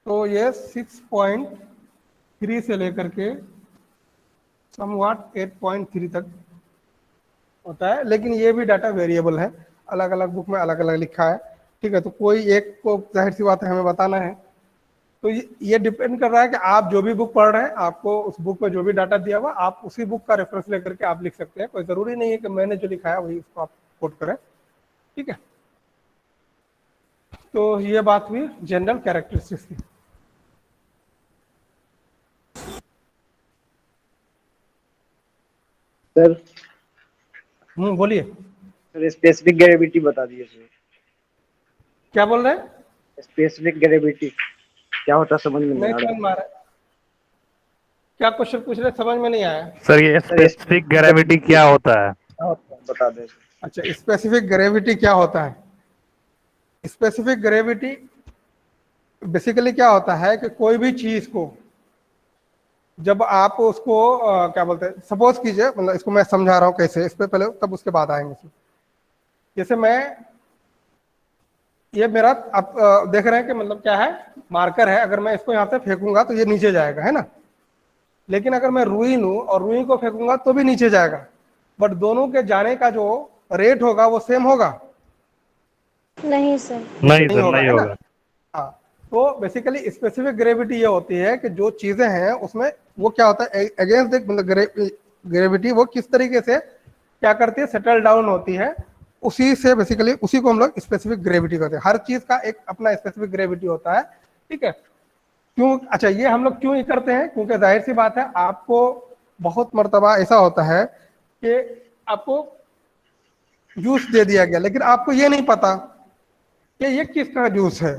तो ये 6.3 से लेकर के समवॉट 8.3 तक होता है, लेकिन ये भी डाटा वेरिएबल है, अलग अलग बुक में अलग अलग लिखा है। ठीक है, तो कोई एक को जाहिर सी बात है हमें बताना है, तो ये डिपेंड कर रहा है कि आप जो भी बुक पढ़ रहे हैं, आपको उस बुक में जो भी डाटा दिया हुआ आप उसी बुक का रेफरेंस लेकर के आप लिख सकते हैं। कोई जरूरी नहीं है कि मैंने जो लिखा है वही उसको आप कोट करें। ठीक है, तो ये बात हुई जनरल कैरेक्टरिस्टिक्स की। सर बोलिए। सर स्पेसिफिक ग्रेविटी बता दीजिए सर। क्या बोल रहे हैं? स्पेसिफिक ग्रेविटी क्या होता है समझ में नहीं नहीं आ समझ में आ रहा है, क्या क्वेश्चन पूछ रहे, समझ में नहीं आया। सर ये स्पेसिफिक ग्रेविटी क्या होता है? बता दें सर। अच्छा, स्पेसिफिक ग्रेविटी क्या होता है? स्पेसिफिक ग्रेविटी बेसिकली क्या होता है कि कोई भी चीज को जब आप उसको क्या बोलते हैं, सपोज कीजिए, मतलब इसको मैं समझा रहा हूँ कैसे, इस पे पहले तब उसके बाद आएंगे। जैसे मैं ये मेरा आप देख रहे हैं कि मतलब क्या है, मार्कर है, अगर मैं इसको यहाँ से फेंकूंगा तो ये नीचे जाएगा, है ना। लेकिन अगर मैं रुई लूं और रुई को फेंकूंगा तो भी नीचे जाएगा, बट दोनों के जाने का जो रेट होगा वो सेम होगा? नहीं सर। नहीं सर, नहीं है ना? होगा। हाँ, तो बेसिकली स्पेसिफिक ग्रेविटी ये होती है कि जो चीजें हैं उसमें वो क्या होता है, अगेंस्ट मतलब ग्रेविटी वो किस तरीके से क्या करती है, सेटल डाउन होती है, उसी से बेसिकली उसी को हम लोग स्पेसिफिक ग्रेविटी कहते हैं। हर चीज का एक अपना स्पेसिफिक ग्रेविटी होता है। ठीक है, क्यों? अच्छा, ये हम लोग क्यों ही करते हैं, क्योंकि जाहिर सी बात है आपको बहुत मर्तबा ऐसा होता है कि आपको जूस दे दिया गया लेकिन आपको ये नहीं पता कि ये किसका जूस है,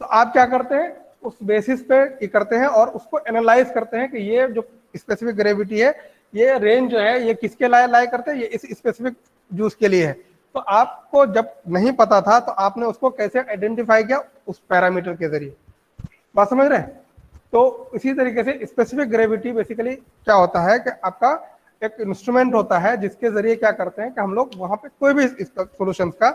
तो आप क्या करते हैं, उस बेसिस पे ये करते हैं और उसको एनालाइज करते हैं कि ये जो स्पेसिफिक ग्रेविटी है, ये रेंज जो है ये किसके लाई करते हैं, ये इस स्पेसिफिक जूस के लिए है। तो आपको जब नहीं पता था तो आपने उसको कैसे आइडेंटिफाई किया, उस पैरामीटर के जरिए। बात समझ रहे हैं? तो इसी तरीके से स्पेसिफिक ग्रेविटी बेसिकली क्या होता है कि आपका एक इंस्ट्रूमेंट होता है जिसके जरिए क्या करते हैं कि हम लोग वहां पे कोई भी सोल्यूशन का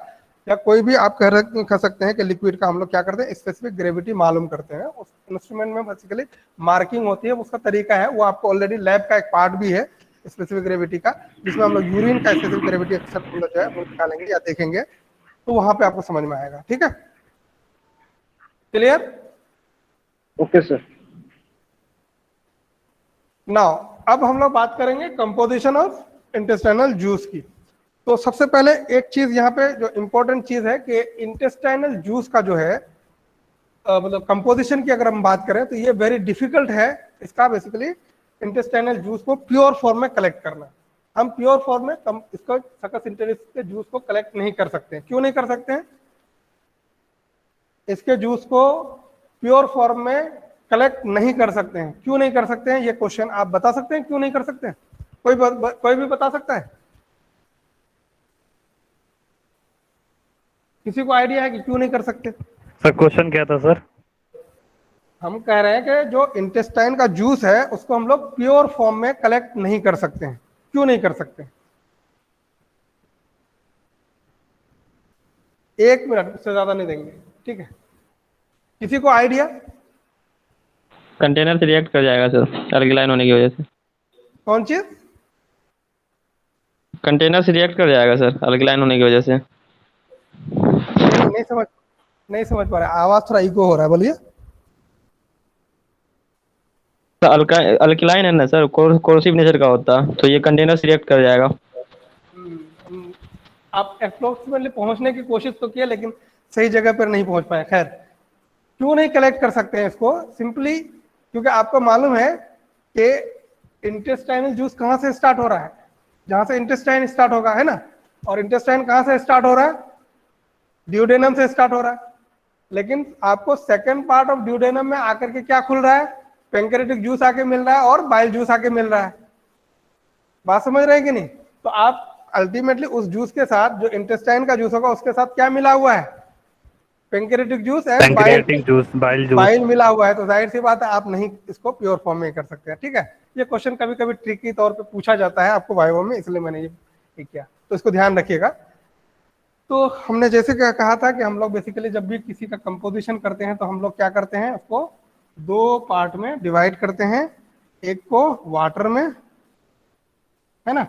या कोई भी आप कह सकते हैं कि लिक्विड का हम लोग क्या करते हैं, स्पेसिफिक ग्रेविटी मालूम करते हैं। उस इंस्ट्रूमेंट में बेसिकली मार्किंग होती है, उसका तरीका है, वो आपको ऑलरेडी लैब का एक पार्ट भी है स्पेसिफिक ग्रेविटी का, जिसमें हम लोग यूरिन का स्पेसिफिक ग्रेविटी अक्सर हम लोग जो है वो निकालेंगे या देखेंगे, तो वहां पे आपको समझ में आएगा। ठीक है, क्लियर? Okay sir. नाउ अब हम लोग बात करेंगे कंपोजिशन ऑफ इंटेस्टाइनल जूस की। तो सबसे पहले एक चीज यहाँ पे जो इंपॉर्टेंट चीज है कि इंटेस्टाइनल जूस का जो है मतलब कंपोजिशन की अगर हम बात करें तो ये वेरी डिफिकल्ट है इसका, बेसिकली इंटेस्टाइनल जूस को प्योर फॉर्म में कलेक्ट करना। हम प्योर फॉर्म में इसको सकस इंटेलिस के जूस को कलेक्ट नहीं कर सकते हैं। क्यों नहीं कर सकते हैं? इसके जूस को प्योर फॉर्म में कलेक्ट नहीं कर सकते हैं। क्यों नहीं कर सकते हैं, ये क्वेश्चन आप बता सकते हैं क्यों नहीं कर सकते हैं? कोई भी बता सकता है? किसी को आइडिया है कि क्यों नहीं कर सकते? सर क्वेश्चन क्या था सर? हम कह रहे हैं कि जो इंटेस्टाइन का जूस है उसको हम लोग प्योर फॉर्म में कलेक्ट नहीं कर सकते हैं। क्यों नहीं कर सकते? 1 मिनट से ज्यादा नहीं देंगे, ठीक है? किसी को आइडिया? कंटेनर से रिएक्ट कर जाएगा सर, अल्कलाइन होने की वजह से। कौन चीज? कंटेनर से रिएक्ट कर जाएगा सर, अल्कलाइन होने की वजह से। नहीं समझ पा रहे, आवाज थोड़ा इको हो रहा है, बोलिए। अल्कलाइन है ना सर, कोर्सिव नेचर का होता, तो ये कंटेनर से रिएक्ट कर जाएगा। आप अप्रोक्सीमेटली पहुंचने की कोशिश तो किया लेकिन सही जगह पर नहीं पहुंच पाए। खैर, क्यों नहीं कलेक्ट कर सकते हैं इसको? सिंपली क्योंकि आपको मालूम है कि इंटेस्टाइनल जूस कहां से स्टार्ट हो रहा है, जहां से इंटेस्टाइन स्टार्ट होगा, है ना। और इंटेस्टाइन कहां से स्टार्ट हो रहा है? ड्यूडेनम से स्टार्ट हो रहा है। लेकिन आपको सेकंड पार्ट ऑफ ड्यूडेनम में आकर के क्या खुल रहा है? पैंक्रेटिक जूस आके मिल रहा है और बाइल जूस आके मिल रहा है। बात समझ रहे हैं कि नहीं? तो आप अल्टीमेटली उस जूस के साथ जो इंटेस्टाइन का जूस होगा उसके साथ क्या मिला हुआ है? Pancreatic juice and pancreatic juice, bile मिला हुआ है। तो जाहिर सी बात है आप नहीं इसको प्योर फॉर्म में कर सकते हैं। ठीक है, ये क्वेश्चन कभी कभी ट्रिकी तौर पे पूछा जाता है आपको वाइवा में, इसलिए मैंने ये किया, तो इसको ध्यान रखिएगा। तो हमने जैसे क्या कहा था कि हम लोग बेसिकली जब भी किसी का कंपोजिशन करते हैं तो हम लोग क्या करते हैं, उसको दो पार्ट में डिवाइड करते हैं, एक को वाटर में, है ना,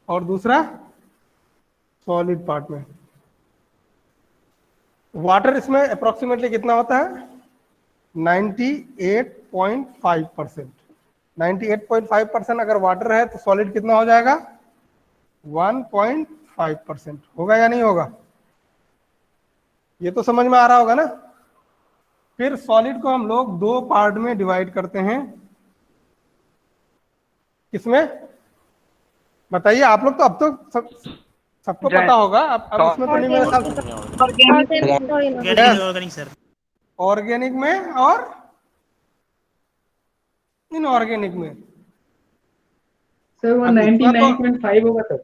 और दूसरा सॉलिड पार्ट में। वाटर इसमें अप्रोक्सीमेटली कितना होता है, 98.5%। 98.5% अगर वाटर है तो सॉलिड कितना हो जाएगा, 1.5% होगा या नहीं होगा, ये तो समझ में आ रहा होगा ना। फिर सॉलिड को हम लोग दो पार्ट में डिवाइड करते हैं, किसमें बताइए आप लोग, तो अब तो सबको पता होगा, अब इसमें तो नहीं मेरे ख्याल से। Organic sir. ऑर्गेनिक में और इनऑर्गेनिक में। सर वो अब इतना तो 99.5 होगा सर।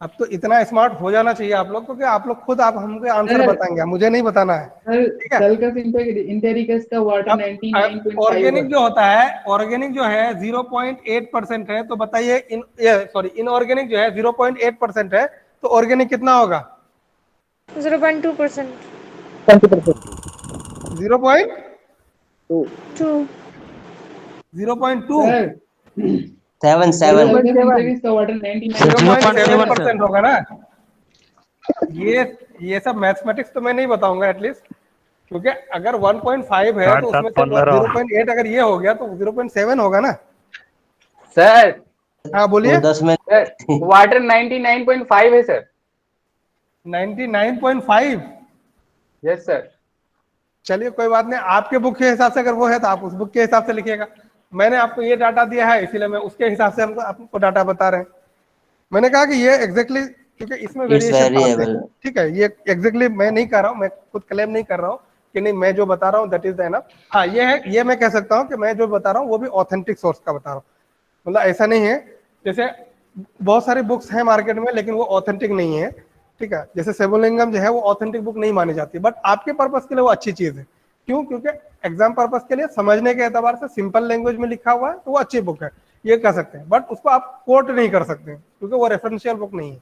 अब तो इतना स्मार्ट हो जाना चाहिए आप लोग, क्योंकि आप लोग खुद आप हमको आंसर बताएंगे, मुझे नहीं बताना है। सर ठीक है, सल्फर इंटेरिकस का वाटर 99.5 ऑर्गेनिक जो होता है, ऑर्गेनिक जो है 0.8% है, तो बताइए सॉरी इनऑर्गेनिक जो है 0.8% है, तो ऑर्गेनिक कितना होगा, 0.2%। 0.2 सर 7 सल्फर इंटेरिकस का वाटर 99.5 0.7% होगा ना। ये सब मैथमेटिक्स तो मैं नहीं बताऊंगा एटलीस्ट, क्योंकि अगर 1.5 है तो उसमें से 0.8 अगर ये हो गया तो 0.7 होगा ना। सर हाँ बोलिए। 10 में वाटर 99.5 है सर। 99.5। Yes sir. चलिए कोई बात नहीं, आपके बुक के हिसाब से अगर वो है तो आप उस बुक के हिसाब से लिखिएगा। मैंने आपको ये डाटा दिया है, इसीलिए मैं उसके हिसाब से हमको आपको डाटा बता रहे हैं। मैंने कहा कि ये एग्जैक्टली, क्योंकि इसमें वेरिएशन आते हैं, ठीक है, ये एग्जैक्टली मैं नहीं कर रहा हूँ, मैं खुद क्लेम नहीं कर रहा हूँ कि नहीं मैं जो बता रहा हूँ दैट इज द एनफ। हाँ ये है, ये मैं कह सकता हूँ कि मैं जो बता रहा हूँ वो भी ऑथेंटिक सोर्स का बता रहा हूँ। मतलब ऐसा नहीं है, जैसे बहुत सारी बुक्स हैं मार्केट में लेकिन वो ऑथेंटिक नहीं है, ठीक है, जैसे शिवलिंगम जो है वो ऑथेंटिक बुक नहीं मानी जाती, बट आपके पर्पस के लिए वो अच्छी चीज है। क्यों, क्योंकि एग्जाम पर्पस के लिए समझने के एतबार से सिंपल लैंग्वेज में लिखा हुआ है तो वो अच्छी बुक है, ये कह सकते हैं, बट उसको आप कोट नहीं कर सकते क्योंकि वो रेफरेंशियल बुक नहीं है।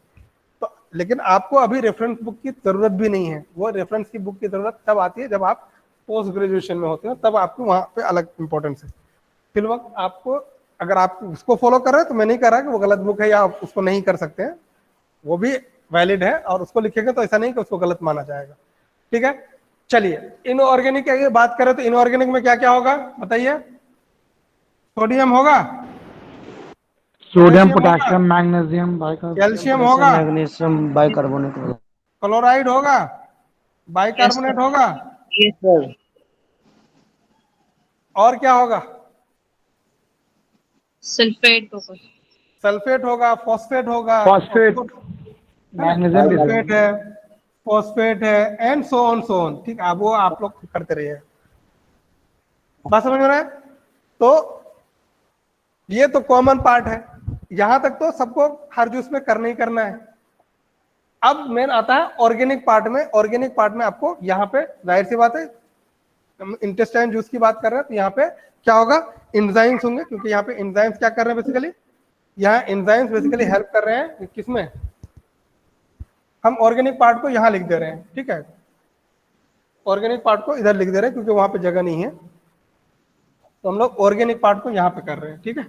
तो लेकिन आपको अभी रेफरेंस बुक की जरूरत भी नहीं है, वो रेफरेंस की बुक की जरूरत तब आती है जब आप पोस्ट ग्रेजुएशन में होते हो, तब आपको वहां पे अलग इंपॉर्टेंस है। फिर वक्त आपको, अगर आप उसको फॉलो कर रहे हैं तो मैं नहीं कह रहा कि वो गलत बुक है या आप उसको नहीं कर सकते हैं, वो भी वैलिड है, और उसको लिखेंगे तो ऐसा नहीं कि उसको गलत माना जाएगा। ठीक है, चलिए इनऑर्गेनिक की बात करें तो इनऑर्गेनिक में क्या क्या होगा बताइए। सोडियम होगा, सोडियम, पोटेशियम, मैग्नीशियम, कैल्शियम होगा, मैग्नीशियम, बाइकार्बोनेट होगा। क्लोराइड होगा, बाइकार्बोनेट होगा, यस सर। और क्या होगा, सल्फेट होगा। सल्फेट होगा, फॉस्फेट होगा, फॉस्फेट, मैग्नीशियम, सल्फेट है, फॉस्फेट है, एंड सो ऑन। ठीक है, अब वो आप लोग करते रहिए, बात समझ में रहा है। तो ये तो कॉमन पार्ट है, यहां तक तो सबको हर जूस में करना ही करना है। अब मेन आता है ऑर्गेनिक पार्ट में। ऑर्गेनिक पार्ट में आपको यहाँ पे जाहिर सी बात है, इंटेस्टाइन जूस की बात कर रहे हैं तो यहाँ पे क्या होगा, एंजाइम्स होंगे, क्योंकि यहाँ पे एंजाइम्स क्या कर रहे हैं बेसिकली, यहाँ एंजाइम्स बेसिकली हेल्प कर रहे हैं किसमें, हम ऑर्गेनिक पार्ट को यहाँ लिख दे रहे हैं, ठीक है, ऑर्गेनिक पार्ट को इधर लिख दे रहे हैं क्योंकि वहां पे जगह नहीं है, तो हम लोग ऑर्गेनिक पार्ट को यहाँ पे कर रहे हैं। ठीक है,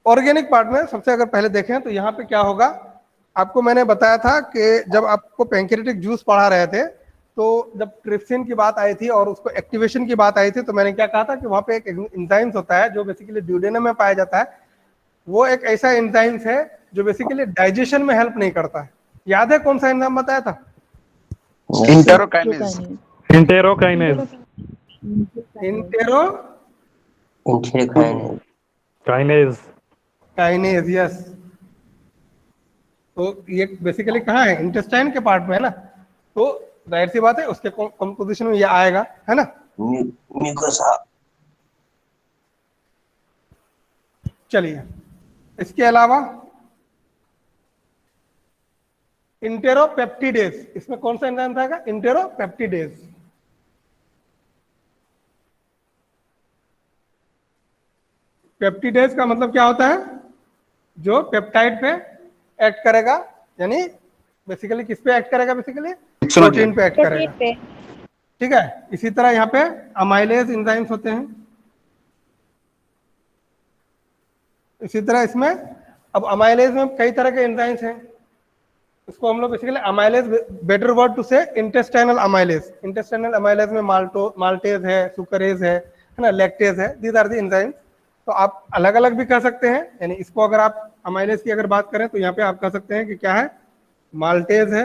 ऑर्गेनिक पार्ट में सबसे अगर पहले देखें तो यहाँ पे क्या होगा, आपको मैंने बताया था कि जब आपको पैंक्रियाटिक जूस पढ़ा रहे थे तो जब ट्रिप्सिन की बात आई थी और उसको एक्टिवेशन की बात आई थी, तो मैंने क्या कहा था कि वहाँ पे एक एंजाइम्स होता है जो बेसिकली ड्यूडेनम में पाया जाता है। वो एक ऐसा एंजाइम्स है जो बेसिकली डाइजेशन में हेल्प नहीं करता है। याद है कौन सा एंजाइम बताया था, इंटेरोकाइनेज। Enterokinase, kinase, yes. तो ये बेसिकली कहाँ है, इंटेस्टाइन के पार्ट में है ना, तो जाहिर सी बात है उसके कंपोजिशन में ये आएगा, है ना। चलिए, इसके अलावा इंटेरोपेप्टिडेज, इसमें कौन सा एंजाइम था, इंटेरोपेप्टिडेज। पेप्टिडेज का मतलब क्या होता है? जो पेप्टाइड पे एक्ट करेगा, यानी बेसिकली किस पे एक्ट करेगा? बेसिकली प्रोटीन पे एक्ट करेगा, ठीक है। इसी तरह यहाँ पे अमाइलेज एंजाइम्स होते हैं। इसी तरह इसमें अब अमाइलेज में कई तरह के एंजाइम्स हैं, इसको हम लोग basically amylase, better word to say intestinal amylase. Intestinal amylase में माल्टेज है, सुकरेज है ना, लैक्टेज है, दीज आर द एंजाइम्स। तो आप अलग अलग भी कह सकते हैं, यानी इसको अगर आप अमाइलेज की अगर बात करें तो यहाँ पे आप कह सकते हैं कि क्या है? माल्टेज है,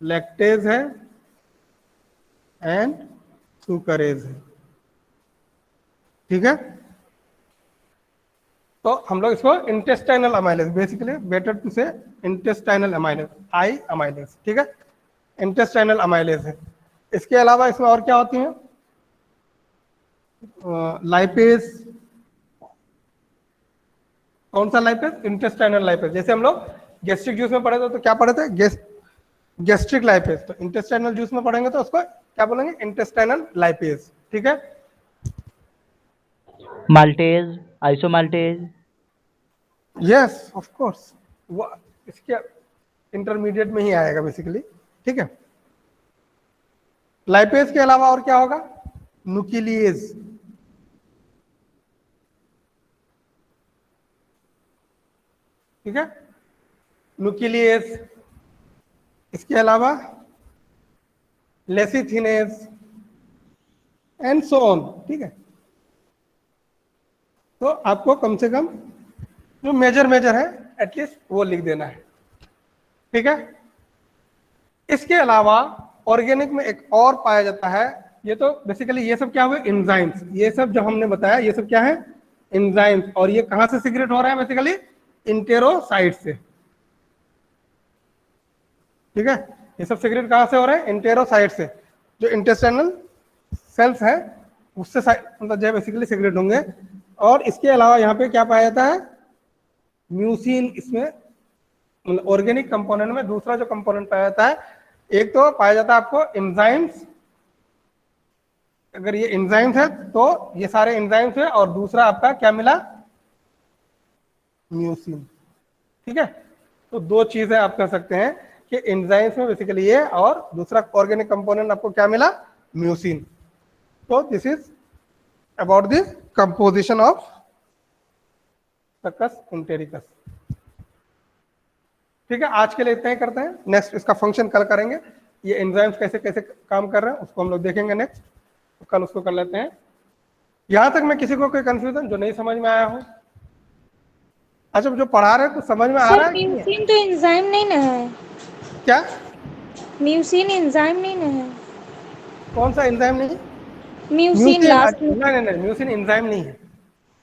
लैक्टेज है एंड सुकरेज है, ठीक है। तो हम लोग इसको intestinal amylase, basically better to say intestinal amylase, I amylase, ठीक है, इंटेस्टाइनल अमाइलेज है। इसके अलावा इसमें और क्या होती हैं? लाइपेज। कौन सा लाइपेज? Intestinal lipase. जैसे हम लोग गैस्ट्रिक जूस में पढ़े थे तो क्या पढ़े थे? Gastric lipase. तो इंटेस्टाइनल जूस में पढ़ेंगे तो उसको क्या बोलेंगे? इंटेस्टाइनल लाइपेज, ठीक है। Maltase, isomaltase. Yes of course, वो इसके इंटरमीडिएट में ही आएगा बेसिकली, ठीक है। लाइपेज के अलावा और क्या होगा? न्यूक्लियेज, ठीक है, न्यूक्लियेज। इसके अलावा लेसिथिनेज एंड सो ऑन, ठीक है। तो आपको कम से कम जो मेजर है एटलीस्ट वो लिख देना है, ठीक है। इसके अलावा ऑर्गेनिक में एक और पाया जाता है, ये तो बेसिकली ये सब क्या हुए? एंजाइम्स। ये सब जो हमने बताया ये सब क्या है? एंजाइम्स। और ये कहां से सीक्रेट हो रहा है? बेसिकली इंटेरोसाइट से, ठीक है। ये सब सीक्रेट कहां से हो रहा है? इंटेरोसाइट से। जो इंटेस्टाइनल सेल्स है उससे मतलब जो बेसिकली सीक्रेट होंगे। और इसके अलावा यहाँ पे क्या पाया जाता है? म्यूसिन। इसमें मतलब ऑर्गेनिक कंपोनेंट में दूसरा जो कंपोनेंट पाया जाता है, एक तो पाया जाता है आपको एंजाइम्स। अगर ये एंजाइम्स है तो ये सारे एंजाइम्स है, और दूसरा आपका क्या मिला? म्यूसिन, ठीक है। तो दो चीजें आप कह सकते हैं कि एंजाइम्स में बेसिकली ये, और दूसरा ऑर्गेनिक कंपोनेंट आपको क्या मिला? म्यूसिन। तो this is about the composition of सकस एंटेरिकस, ठीक है। आज के लिए इतना ही करते हैं, नेक्स्ट इसका फंक्शन कल करेंगे। ये एंजाइम्स कैसे कैसे काम कर रहे हैं उसको हम लोग देखेंगे नेक्स्ट, तो कल उसको कर लेते हैं। यहां तक में किसी को कोई कंफ्यूजन जो नहीं समझ में आया हो? अच्छा, जो पढ़ा रहे हैं कुछ समझ में आ रहा है? म्यूसिन तो एंजाइम नहीं ना है। क्या? म्यूसिन एंजाइम नहीं ना है। कौन सा एंजाइम नहीं? म्यूसिन लास्ट में। नहीं, म्यूसिन एंजाइम नहीं है।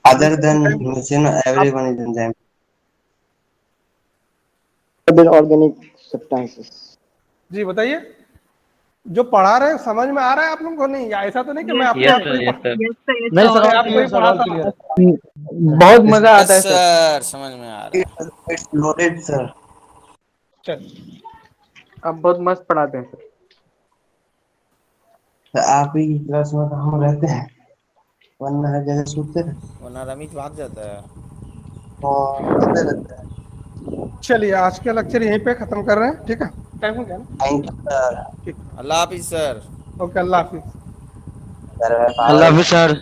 Other than mucin, everyone is enzyme. Organic substances. जी बताइए, जो पढ़ा रहे हैं समझ में आ रहा है आप लोगों को? नहीं, या ऐसा तो नहीं कि मैं आपको यस सर, यस सर। नहीं सर, आपको ही पढ़ाता बहुत मजा आता है सर। सर समझ में आ रहा है। It's loaded, sir. चल। आप बहुत मस्त पढ़ाते हैं सर। तो आप ही क्लास में तो हम रहते हैं, वरना हर जगह छूटते हैं वरना रमित भाग जाता है। और आते रहते हैं। चलिए आज का लेक्चर यहीं पे खत्म कर रहे हैं, ठीक है। टाइम हो गया ना? Thank you sir. Allah Hafiz sir. Okay, Allah Hafiz. Allah Allah Hafiz sir.